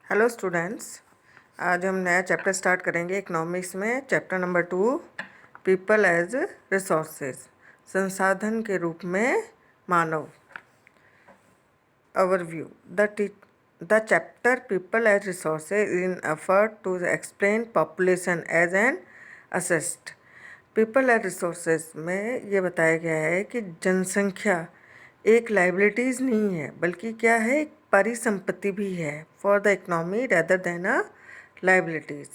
Hello students. आज हम नया चैप्टर स्टार्ट करेंगे इकोनॉमिक्स में। Chapter number 2, people as resources, संसाधन के रूप में मानव। Overview. The chapter people as resources in effort to explain population as an asset. People as resources में ये बताया गया है कि जनसंख्या एक लाइबिलिटीज़ नहीं है, बल्कि क्या है, एक परिसंपत्ति भी है for the economy rather than a liabilities.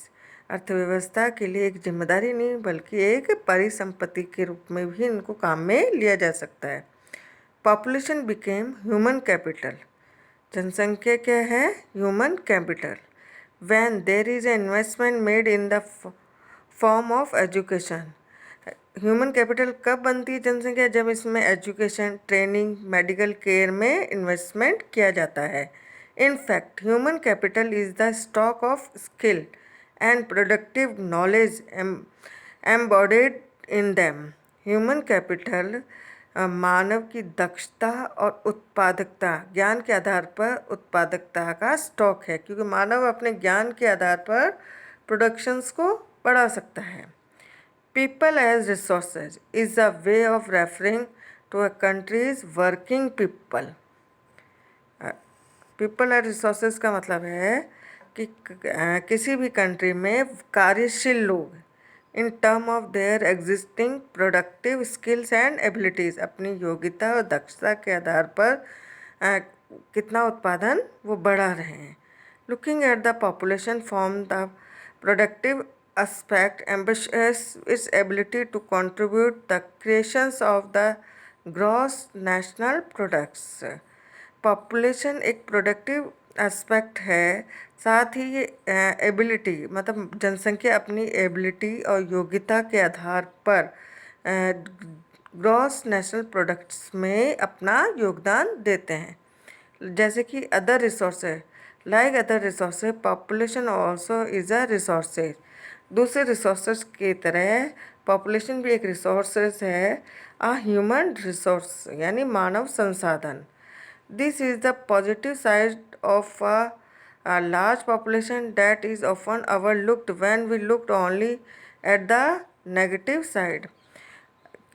अर्थव्यवस्था के लिए एक जिम्मेदारी नहीं, बल्कि एक परिसंपत्ति के रूप में भी इनको काम में लिया जा सकता है। Population became human capital. जनसंख्या क्या है? Human capital. When there is a investment made in the form of education. ह्यूमन कैपिटल कब बनती है जनसंख्या? जब इसमें एजुकेशन, ट्रेनिंग, मेडिकल केयर में इन्वेस्टमेंट किया जाता है। In fact human capital is the stock of skill and productive knowledge embodied in them. ह्यूमन कैपिटल मानव की दक्षता और उत्पादकता, ज्ञान के आधार पर उत्पादकता का स्टॉक है, क्योंकि मानव अपने ज्ञान के आधार पर प्रोडक्शंस को बढ़ा सकता है। People as resources is a way of referring to a country's working people. People as resources का मतलब है कि किसी भी कंट्री में कार्यशील लोग in term of their existing productive skills and abilities, अपनी योग्यता और दक्षता के आधार पर कितना उत्पादन वो बढ़ा रहे हैं। Looking at the population form the productive aspect ambitious its ability to contribute the creations of the gross national products. Population एक प्रोडक्टिव एस्पेक्ट है, साथ ही ये एबिलिटी मतलब जनसंख्या अपनी एबिलिटी और योग्यता के आधार पर ग्रॉस नेशनल प्रोडक्ट्स में अपना योगदान देते हैं। जैसे कि other resources, like other resources population also is a resources. दूसरे रिसोर्सेज की तरह पॉपुलेशन भी एक रिसोर्सेज है, आ ह्यूमन रिसोर्स यानी मानव संसाधन। This is the positive side of a large population that is often overlooked when we looked only at the negative side.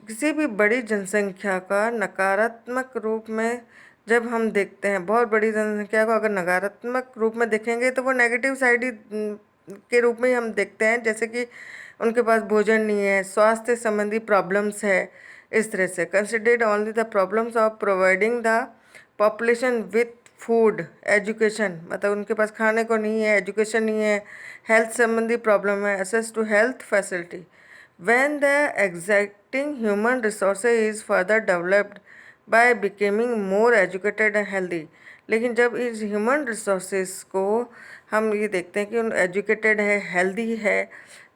किसी भी बड़ी जनसंख्या का नकारात्मक रूप में जब हम देखते हैं, बहुत बड़ी जनसंख्या को अगर नकारात्मक रूप में देखेंगे तो वो नेगेटिव साइड ही के रूप में ही हम देखते हैं, जैसे कि उनके पास भोजन नहीं है, स्वास्थ्य संबंधी प्रॉब्लम्स है। इस तरह से considered only the problems of providing the population with food, education, मतलब उनके पास खाने को नहीं है, एजुकेशन नहीं है, हेल्थ संबंधी प्रॉब्लम है, access to health facility. When the exacting human resources is further developed by becoming more educated and healthy, लेकिन जब इस ह्यूमन रिसोर्सेज को हम ये देखते हैं कि उन एजुकेटेड है, हेल्दी है,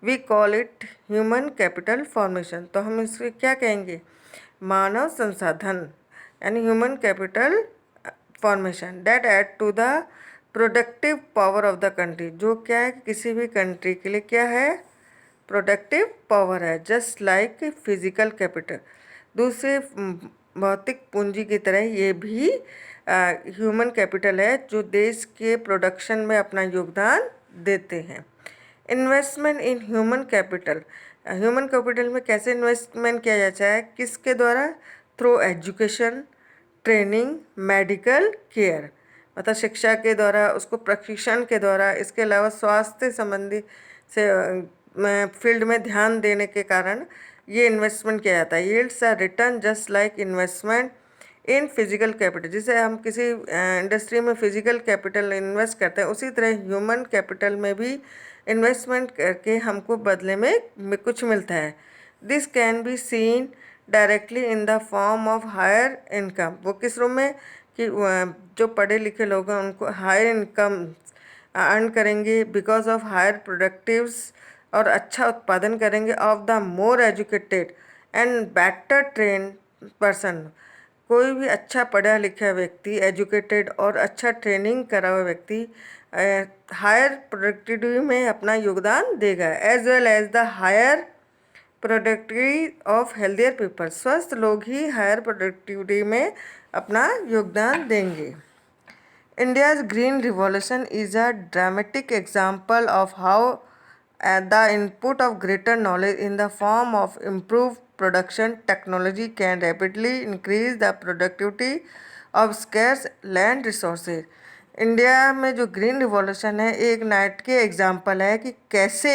we call it human capital formation, तो हम इसको क्या कहेंगे? मानव संसाधन यानी human capital formation that add to the productive power of the country. जो क्या है, किसी भी कंट्री के लिए क्या है? प्रोडक्टिव पावर है। जस्ट लाइक फिजिकल कैपिटल, दूसरे भौतिक पूंजी की तरह ये भी ह्यूमन कैपिटल है, जो देश के प्रोडक्शन में अपना योगदान देते हैं। Investment in human capital, human capital में कैसे इन्वेस्टमेंट किया जाता है? किसके द्वारा? Through education, training, medical care, मतलब शिक्षा के द्वारा, उसको प्रशिक्षण के द्वारा, इसके अलावा स्वास्थ्य संबंधी से फील्ड में ध्यान देने के कारण ये इन्वेस्टमेंट किया जाता है। Yields are return just like investment in physical capital. जैसे हम किसी इंडस्ट्री में फिजिकल कैपिटल इन्वेस्ट करते हैं, उसी तरह ह्यूमन कैपिटल में भी इन्वेस्टमेंट करके हमको बदले में कुछ मिलता है। This can be seen directly in the form of higher income. वो किस रूप में? कि जो पढ़े लिखे लोग हैं उनको हायर इनकम अर्न करेंगे बिकॉज ऑफ हायर प्रोडक्टिव्स, और अच्छा उत्पादन करेंगे of the more educated and better train person. कोई भी अच्छा पढ़ा लिखा व्यक्ति, एजुकेटेड और अच्छा ट्रेनिंग करा हुआ व्यक्ति हायर प्रोडक्टिविटी में अपना योगदान देगा, as well as the higher productivity of healthier people. स्वस्थ लोग ही हायर प्रोडक्टिविटी में अपना योगदान देंगे। India's green revolution is a dramatic example of how the input of greater knowledge in the form of improved production technology can rapidly increase the productivity of scarce land resources. India में जो green revolution है एक night के example है कि कैसे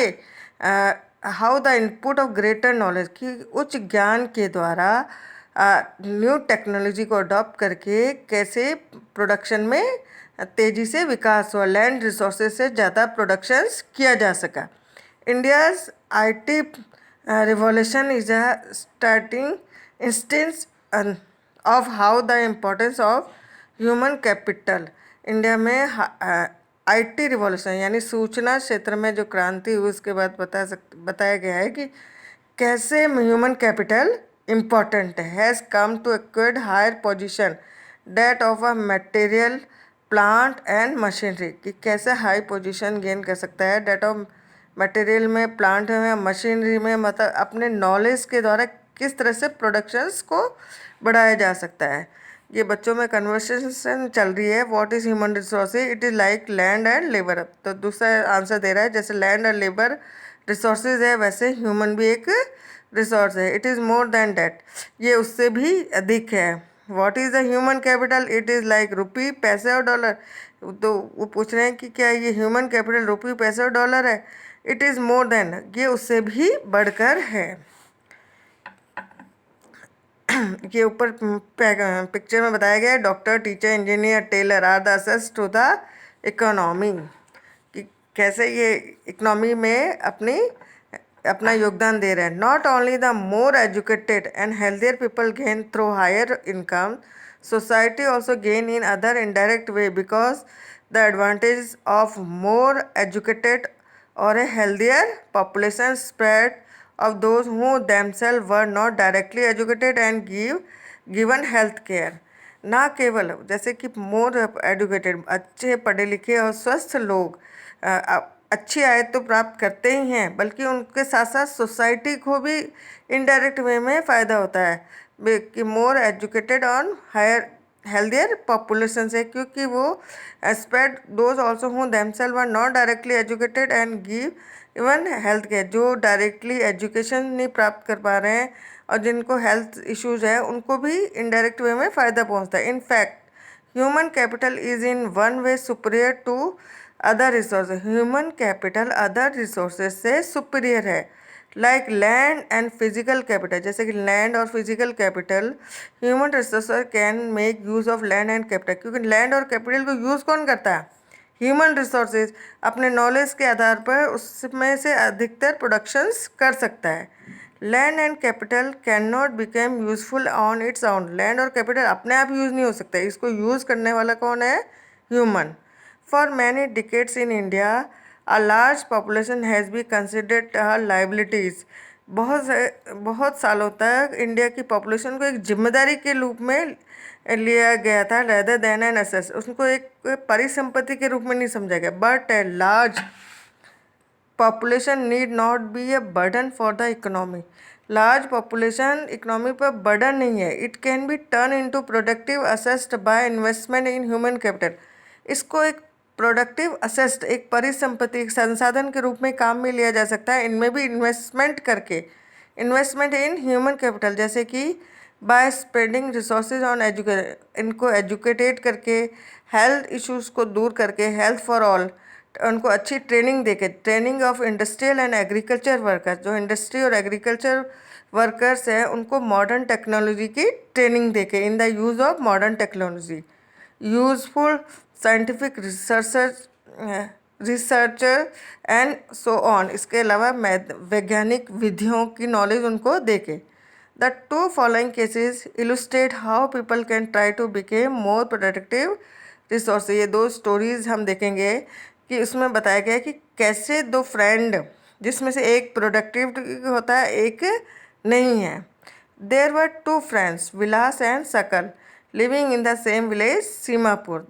how the input of greater knowledge की उच्च ज्ञान के द्वारा न्यू टेक्नोलॉजी को अडॉप्ट करके कैसे प्रोडक्शन में तेज़ी से विकास हुआ, लैंड रिसोर्सेज से ज़्यादा प्रोडक्शंस किया जा सका. India's IT revolution is a starting instance of how the importance of human capital. India में IT रिवॉल्यूशन यानी सूचना क्षेत्र में जो क्रांति हुई उसके बाद बताया गया है कि कैसे human capital important has come to acquire higher position that of a material plant and machinery, कि कैसे हाई पोजीशन गेन कर सकता है डेट ऑफ मटेरियल में, प्लांट में, मशीनरी में, मतलब अपने नॉलेज के द्वारा किस तरह से प्रोडक्शंस को बढ़ाया जा सकता है. ये बच्चों में कन्वर्सेशन चल रही है. What is human resources? It is like land and labour. तो दूसरा आंसर दे रहा है जैसे लैंड और लेबर रिसोर्सेज है वैसे ह्यूमन भी एक रिसोर्स है. It is more than that, ये उससे भी अधिक है. What is the human capital? It is like rupee, पैसे और डॉलर. तो वो पूछ रहे हैं कि क्या ये ह्यूमन कैपिटल रुपी, पैसे और डॉलर है? इट इज़ मोर देन, ये उससे भी बढ़कर है. ये ऊपर पिक्चर में बताया गया है doctor, teacher, engineer, tailor are the assets to the economy, कि कैसे ये इकोनॉमी में अपना योगदान दे रहे हैं. Not only the more educated and healthier people gain through higher income, society also gain in other indirect way because the advantage of more educated or a healthier population spread of those who themselves were not directly educated and given health care. ना केवल जैसे कि more educated, अच्छे पढ़े लिखे और स्वस्थ लोग अच्छी आय तो प्राप्त करते ही हैं, बल्कि उनके साथ साथ सोसाइटी को भी इनडायरेक्ट वे में फ़ायदा होता है कि more educated on higher healthier population से, क्योंकि वो spread those also who themselves are not directly educated and give even health care. जो डायरेक्टली एजुकेशन नहीं प्राप्त कर पा रहे हैं और जिनको हेल्थ इश्यूज है उनको भी इनडायरेक्ट वे में फ़ायदा पहुँचता है. In fact human capital is in one way superior to other resources. Human capital other resources से सुपीरियर है. Like land and physical capital, जैसे कि लैंड और physical capital, human resources can make use of land and capital, क्योंकि land और capital को use कौन करता है? ह्यूमन रिसोर्सेज अपने नॉलेज के आधार पर उसमें से अधिकतर प्रोडक्शंस कर सकता है. Land and capital can not become useful on its own. Land और कैपिटल अपने आप यूज़ नहीं हो सकता, इसको यूज़ करने वाला कौन है? Human. For many decades in India a large population has been considered liabilities. बहुत सालों तक इंडिया की पॉपुलेशन को एक जिम्मेदारी के रूप में लिया गया था, rather than an asset. उसको एक परिसंपत्ति के रूप में नहीं समझा गया. But a large population need not be a burden for the economy. Large population economy पर बर्डन नहीं है. It can be turn into productive asset by investment in human capital. इसको एक प्रोडक्टिव असेस्ट, एक परिसंपत्ति, एक संसाधन के रूप में काम में लिया जा सकता है. इनमें भी इन्वेस्टमेंट करके, इन्वेस्टमेंट इन ह्यूमन कैपिटल, जैसे कि बाय स्प्रेडिंग रिसोर्सेज ऑन इनको एजुकेटेड करके, हेल्थ इश्यूज को दूर करके, हेल्थ फॉर ऑल, उनको अच्छी ट्रेनिंग देके, training of industrial and agriculture workers, जो इंडस्ट्री और एग्रीकल्चर वर्कर्स हैं उनको मॉडर्न टेक्नोलॉजी की ट्रेनिंग देके, in the use of modern technology, useful scientific researcher and so on. इसके अलावा वैज्ञानिक विधियों की नॉलेज उनको देके. The two following cases illustrate how people can try to become more productive resource. ये दो स्टोरीज हम देखेंगे कि उसमें बताया गया है कि कैसे दो फ्रेंड, जिसमें से एक प्रोडक्टिव होता है एक नहीं है. There were two friends, Vilas and Sakal, living in the same village Seemapur.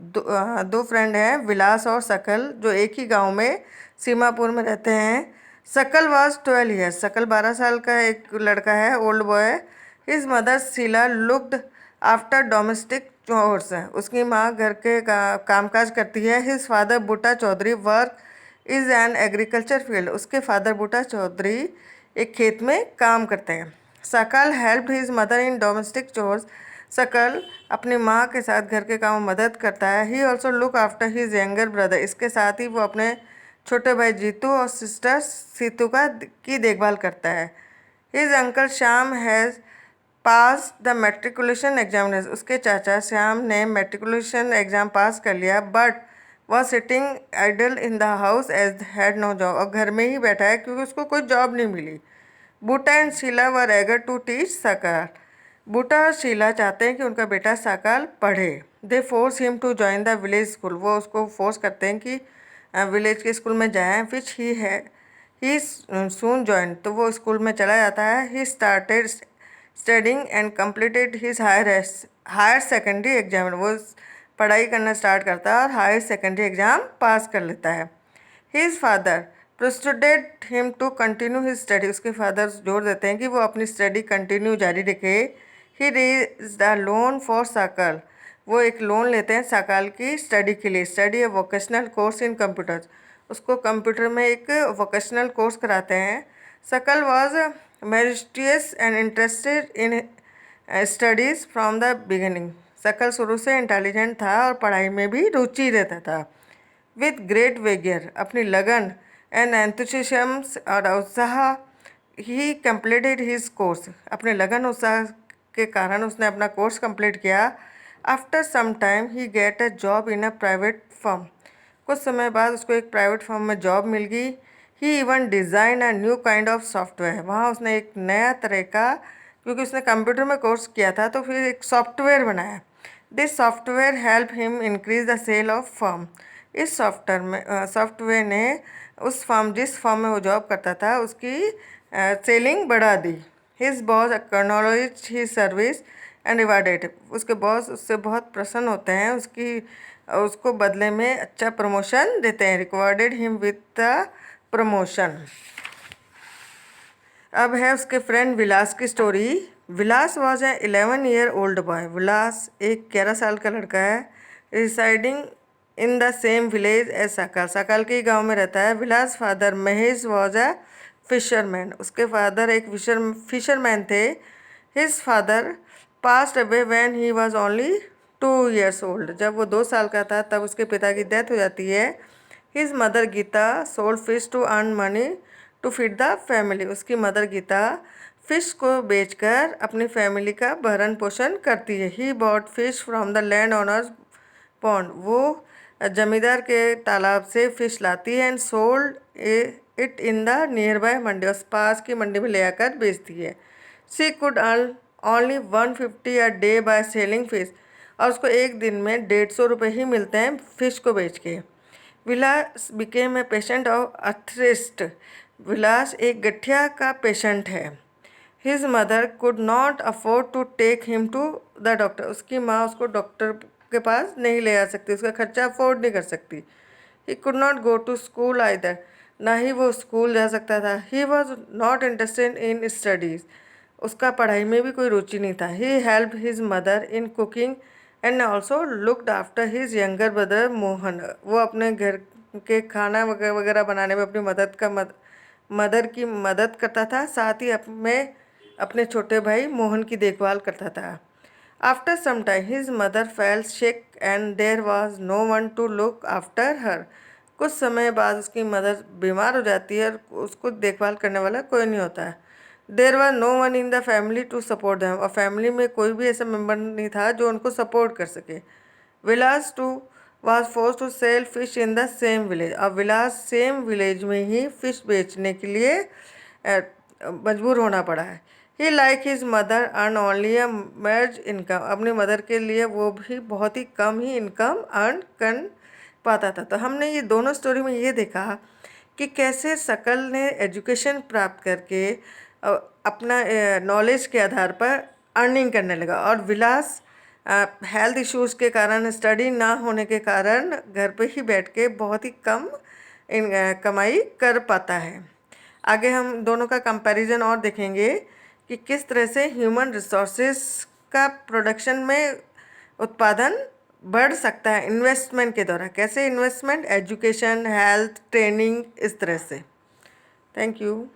दो फ्रेंड हैं विलास और सकल, जो एक ही गांव में सीमापुर में रहते हैं. सकल वाज 12 ईयर्स, सकल 12 साल का एक लड़का है, old boy. His mother Sheela looked after domestic chores हैं। उसकी माँ घर के कामकाज करती है। His father Buta Chaudhary work is an agriculture field. उसके फादर बूटा चौधरी एक खेत में काम करते हैं। Sakal help his mother in domestic chores. Sakal अपनी माँ के साथ घर के काम में मदद करता है। He also look after his younger brother. इसके साथ ही वो अपने छोटे भाई जीतू और सिस्टर सीतू की देखभाल करता है। His uncle Shyam has pass the matriculation examination. उसके चाचा श्याम ने मेट्रिकुलेशन एग्ज़ाम पास कर लिया, बट वह sitting idle in the house as had no job. और घर में ही बैठा है क्योंकि उसको कोई जॉब नहीं मिली। Buta and Sheela were eager to teach Sakar. Buta और शीला चाहते हैं कि उनका बेटा साकार पढ़े। They force him to join the village school. वो उसको फोर्स करते हैं कि विलेज के स्कूल में जाएं, विच ही सून ज्वाइन। तो वो स्कूल में चला जाता है। He started studying and completed his higher secondary exam. वो पढ़ाई करना स्टार्ट करता है और हायर सेकेंडरी एग्ज़ाम पास कर लेता है। His father persuaded him to continue his study. उसके फादर जोर देते हैं कि वो अपनी स्टडी कंटिन्यू जारी रखे। ही रेज द लोन फॉर साकल। वो एक लोन लेते हैं साकल की स्टडी के लिए। Study a vocational course in computers. उसको कंप्यूटर में एक वोकेशनल कोर्स कराते हैं। Sakal was meritorious and interested in studies from the beginning. Sakal शुरू से इंटेलिजेंट था और पढ़ाई में भी रुचि रहता था। विथ ग्रेट वेगियर, अपनी लगन एंड एंथुसियाज्म और उत्साह, ही कंप्लीटेड हिज कोर्स। अपने लगन उत्साह के कारण उसने अपना कोर्स कंप्लीट किया। After some time he get a job in a private firm. कुछ समय बाद उसको एक प्राइवेट फर्म में जॉब मिल गई। He even design a new kind of software. वहाँ उसने एक नया तरह का, क्योंकि उसने कंप्यूटर में कोर्स किया था, तो फिर एक सॉफ्टवेयर बनाया। This software help him increase the sale of firm. इस सॉफ्टवेयर ने जिस फर्म में वो जॉब करता था उसकी सेलिंग बढ़ा दी। His boss acknowledge his service and rewarded. उसके बॉस उससे बहुत प्रसन्न होते हैं, उसको बदले में अच्छा प्रमोशन देते हैं। Recorded him with the promotion. अब है उसके फ्रेंड विलास की story. Vilas was a 11 year old boy. Vilas एक 11 साल का लड़का है। Residing in the same village as Sakal. Sakal के ही गाँव में रहता है। Vilas father Mahesh was a fisherman. उसके फादर एक फिशरमैन थे। His father passed away when he was only 2 years old. जब वो 2 साल का था तब उसके पिता की डेथ हो जाती है। His mother Geeta sold fish to earn money to feed the family. उसकी मदर गीता फिश को बेचकर अपनी फैमिली का भरण पोषण करती है। He bought fish from the land owners pond. वो जमींदार के तालाब से फिश लाती है and sold it in the nearby mandi. उस पास की मंडी में ले आकर बेचती है। She could earn only 150 a day by selling fish. और उसको एक दिन में 150 रुपये ही मिलते हैं फिश को बेच के। Vilas became a patient of arthritis. Vilas एक गठिया का पेशेंट है। His mother could not afford to take him to the doctor. उसकी माँ उसको डॉक्टर के पास नहीं ले आ सकती, उसका खर्चा अफोर्ड नहीं कर सकती। He could not go to school either. ना ही वो स्कूल जा सकता था। He was not interested in studies. उसका पढ़ाई में भी कोई रुचि नहीं था। He help his mother in cooking and also looked after his younger brother Mohan. वो अपने घर के खाना वगैरह बनाने में अपनी मदर की मदद करता था। साथ ही अपने छोटे भाई मोहन की देखभाल करता था। After some time his mother fell sick and there was no one to look after her. कुछ समय बाद उसकी मदर बीमार हो जाती है और उसको देखभाल करने वाला कोई नहीं होता है। There was no one in the family to support them. और फैमिली में कोई भी ऐसा मेम्बर नहीं था जो उनको सपोर्ट कर सके। Vilas too was force to sell fish in the same village. अब विलास सेम विलेज में ही फिश बेचने के लिए मजबूर होना पड़ा है। He like his mother earn only a मैज इनकम। अपनी मदर के लिए वो भी बहुत ही कम ही इनकम अर्न कर पाता था। तो हमने ये दोनों स्टोरी में ये देखा कि कैसे सकल ने एजुकेशन प्राप्त करके अपना नॉलेज के आधार पर अर्निंग करने लगा, और विलास हेल्थ इश्यूज़ के कारण, स्टडी ना होने के कारण घर पे ही बैठ के बहुत ही कम कमाई कर पाता है। आगे हम दोनों का कंपैरिजन और देखेंगे कि किस तरह से ह्यूमन रिसोर्सेज का प्रोडक्शन में उत्पादन बढ़ सकता है इन्वेस्टमेंट के द्वारा। कैसे इन्वेस्टमेंट? एजुकेशन, हेल्थ, ट्रेनिंग, इस तरह से। Thank you.